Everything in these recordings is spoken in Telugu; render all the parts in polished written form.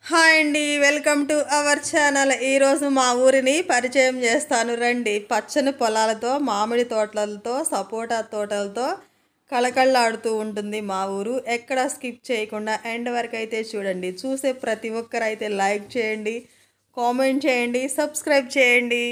హాయ్ అండి, వెల్కమ్ టు అవర్ ఛానల్. ఈరోజు మా ఊరిని పరిచయం చేస్తాను రండి. పచ్చని పొలాలతో, మామిడి తోటలతో, సపోటా తోటలతో కళకళలాడుతూ ఉంటుంది మా ఊరు. ఎక్కడ స్కిప్ చేయకుండా ఎండ్ వరకు అయితే చూడండి. చూసే ప్రతి ఒక్కరైతే లైక్ చేయండి, కామెంట్ చేయండి, సబ్స్క్రైబ్ చేయండి.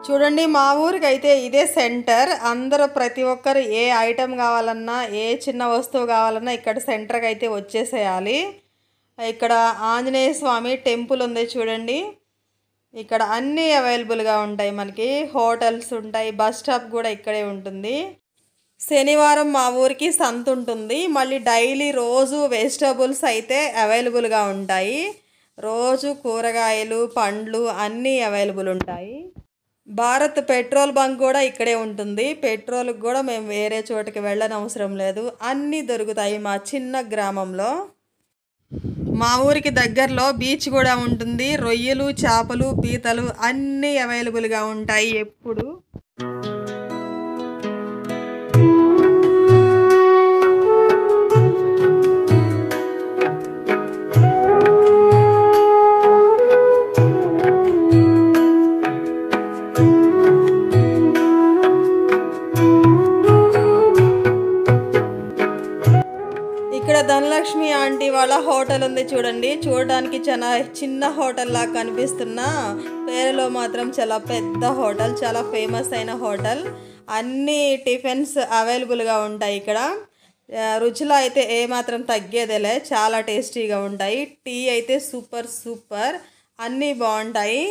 చూడండి, మా ఊరికి అయితే ఇదే సెంటర్. అందరూ ప్రతి ఒక్కరు ఏ ఐటెం కావాలన్నా, ఏ చిన్న వస్తువు కావాలన్నా ఇక్కడ సెంటర్కి అయితే వచ్చేసేయాలి. ఇక్కడ ఆంజనేయ స్వామి టెంపుల్ ఉంది చూడండి. ఇక్కడ అన్నీ అవైలబుల్గా ఉంటాయి. మనకి హోటల్స్ ఉంటాయి, బస్ స్టాప్ కూడా ఇక్కడే ఉంటుంది. శనివారం మా ఊరికి సంత ఉంటుంది. మళ్ళీ డైలీ రోజు వెజిటబుల్స్ అయితే అవైలబుల్గా ఉంటాయి. రోజు కూరగాయలు, పండ్లు అన్నీ అవైలబుల్ ఉంటాయి. భారత్ పెట్రోల్ బంక్ కూడా ఇక్కడే ఉంటుంది. పెట్రోల్కి కూడా మేము వేరే చోటుకి వెళ్ళనవసరం లేదు, అన్నీ దొరుకుతాయి మా చిన్న గ్రామంలో. మా ఊరికి దగ్గరలో బీచ్ కూడా ఉంటుంది. రొయ్యలు, చేపలు, పీతలు అన్నీ అవైలబుల్గా ఉంటాయి ఎప్పుడు. వరలక్ష్మి ఆంటీ వాళ్ళ హోటల్ ఉంది చూడండి. చూడడానికి చాలా చిన్న హోటల్ లాగా కనిపిస్తున్న పేరులో మాత్రం చాలా పెద్ద హోటల్, చాలా ఫేమస్ అయిన హోటల్. అన్ని టిఫిన్స్ అవైలబుల్గా ఉంటాయి ఇక్కడ. రుచిలో అయితే ఏమాత్రం తగ్గేదేలే, చాలా టేస్టీగా ఉంటాయి. టీ అయితే సూపర్ సూపర్, అన్నీ బాగుంటాయి.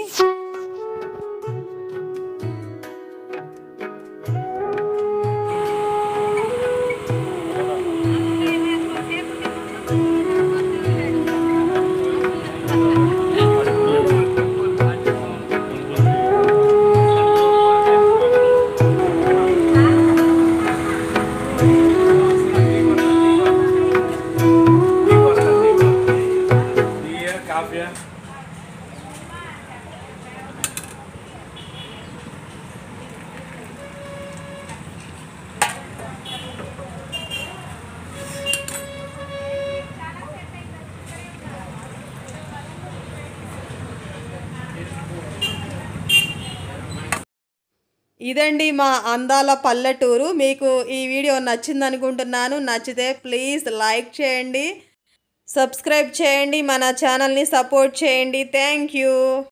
ఇదండి మా అందాల పల్లెటూరు. మీకు ఈ వీడియో నచ్చింది అనుకుంటున్నాను. నచ్చితే ప్లీజ్ లైక్ చేయండి, సబ్స్క్రైబ్ చేయండి, మన ఛానల్ని సపోర్ట్ చేయండి. Thank you.